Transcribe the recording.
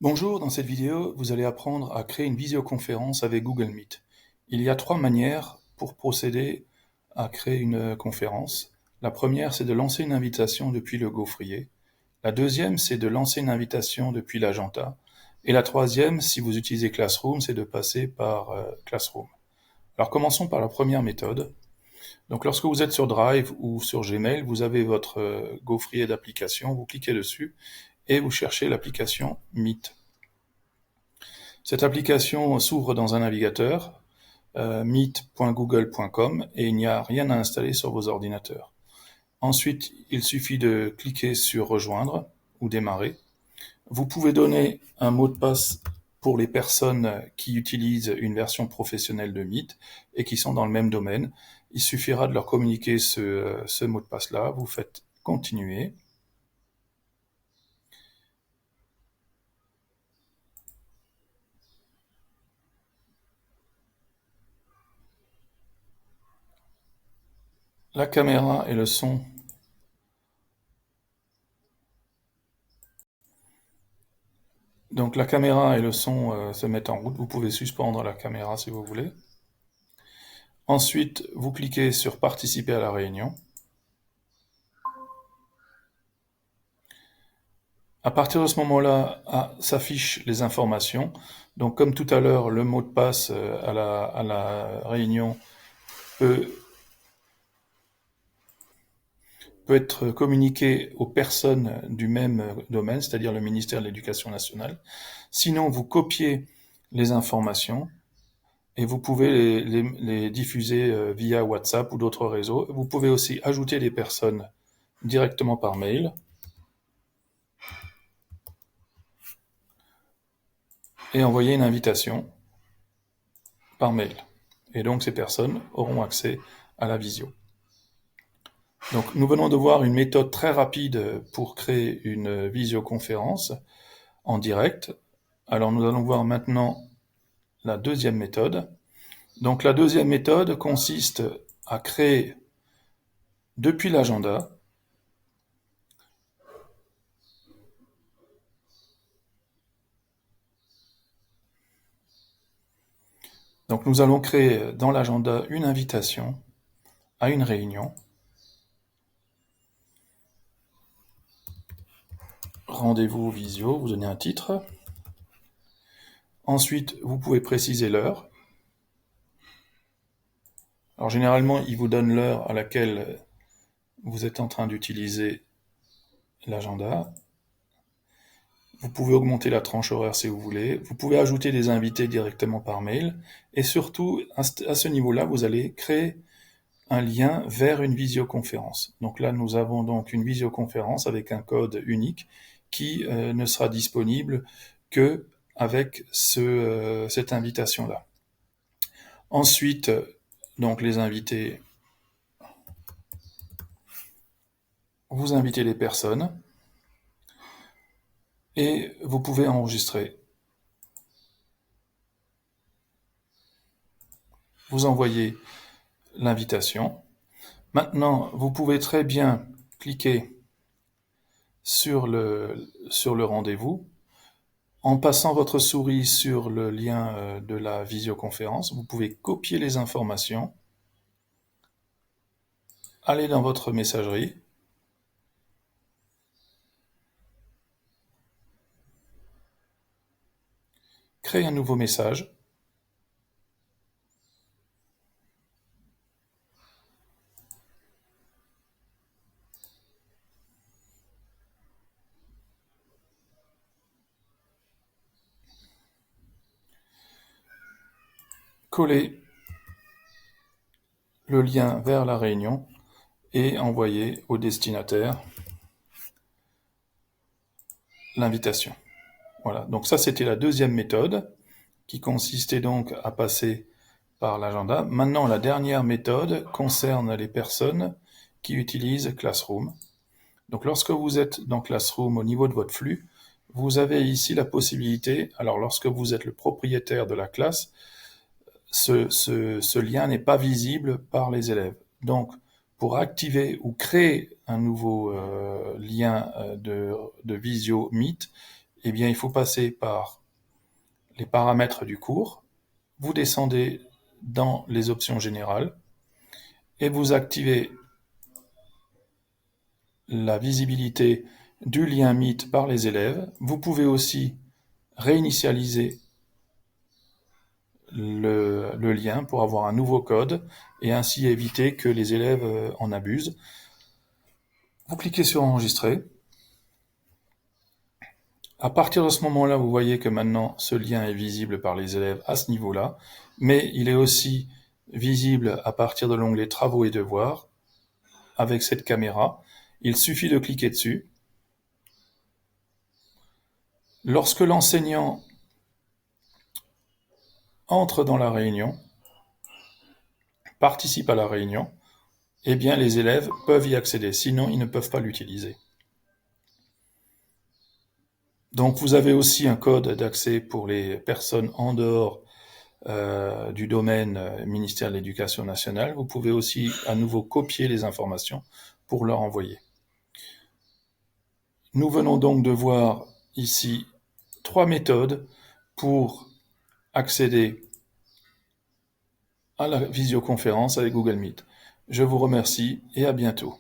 Bonjour, dans cette vidéo, vous allez apprendre à créer une visioconférence avec Google Meet. Il y a trois manières pour procéder à créer une conférence. La première, c'est de lancer une invitation depuis le gaufrier. La deuxième, c'est de lancer une invitation depuis l'agenda. Et la troisième, si vous utilisez Classroom, c'est de passer par Classroom. Alors commençons par la première méthode. Donc lorsque vous êtes sur Drive ou sur Gmail, vous avez votre gaufrier d'application, vous cliquez dessus et vous cherchez l'application Meet. Cette application s'ouvre dans un navigateur, meet.google.com, et il n'y a rien à installer sur vos ordinateurs. Ensuite, il suffit de cliquer sur Rejoindre ou Démarrer. Vous pouvez donner un mot de passe pour les personnes qui utilisent une version professionnelle de Meet et qui sont dans le même domaine. Il suffira de leur communiquer ce mot de passe-là. Vous faites Continuer. La caméra et le son Donc la caméra et le son se mettent en route. Vous pouvez suspendre la caméra si vous voulez. Ensuite, vous cliquez sur Participer à la réunion. À partir de ce moment-là, s'affichent les informations. Donc comme tout à l'heure, le mot de passe à la réunion peut être communiqué aux personnes du même domaine, c'est-à-dire le ministère de l'Éducation nationale. Sinon, vous copiez les informations et vous pouvez les diffuser via WhatsApp ou d'autres réseaux. Vous pouvez aussi ajouter des personnes directement par mail. Et envoyer une invitation par mail. Et donc ces personnes auront accès à la visio. Donc nous venons de voir une méthode très rapide pour créer une visioconférence en direct. Alors nous allons voir maintenant la deuxième méthode. Donc la deuxième méthode consiste à créer depuis l'agenda Donc nous allons créer dans l'agenda une invitation à une réunion. Rendez-vous visio, vous donnez un titre. Ensuite, vous pouvez préciser l'heure. Alors généralement, il vous donne l'heure à laquelle vous êtes en train d'utiliser l'agenda. Vous pouvez augmenter la tranche horaire si vous voulez. Vous pouvez ajouter des invités directement par mail. Et surtout, à ce niveau-là, vous allez créer un lien vers une visioconférence. Donc là, nous avons donc une visioconférence avec un code unique qui ne sera disponible que avec cette invitation-là. Ensuite, donc les invités, vous invitez les personnes et vous pouvez enregistrer. Vous envoyez l'invitation. Maintenant, vous pouvez très bien cliquer sur le rendez-vous. En passant votre souris sur le lien de la visioconférence, vous pouvez copier les informations, aller dans votre messagerie, créer un nouveau message, coller le lien vers la réunion et envoyer au destinataire l'invitation. Voilà, donc ça c'était la deuxième méthode qui consistait donc à passer par l'agenda. Maintenant, la dernière méthode concerne les personnes qui utilisent Classroom. Donc lorsque vous êtes dans Classroom au niveau de votre flux, vous avez ici la possibilité, alors lorsque vous êtes le propriétaire de la classe, ce lien n'est pas visible par les élèves. Donc pour activer ou créer un nouveau lien de Visio Meet, Eh bien, il faut passer par les paramètres du cours. Vous descendez dans les options générales et vous activez la visibilité du lien Meet par les élèves. Vous pouvez aussi réinitialiser le lien pour avoir un nouveau code et ainsi éviter que les élèves en abusent. Vous cliquez sur enregistrer. À partir de ce moment-là, vous voyez que maintenant ce lien est visible par les élèves à ce niveau-là, mais il est aussi visible à partir de l'onglet Travaux et devoirs avec cette caméra. Il suffit de cliquer dessus. Lorsque l'enseignant entre dans la réunion, participe à la réunion, eh bien les élèves peuvent y accéder, sinon ils ne peuvent pas l'utiliser. Donc vous avez aussi un code d'accès pour les personnes en dehors du domaine ministère de l'Éducation nationale. Vous pouvez aussi à nouveau copier les informations pour leur envoyer. Nous venons donc de voir ici 3 méthodes pour accéder à la visioconférence avec Google Meet. Je vous remercie et à bientôt.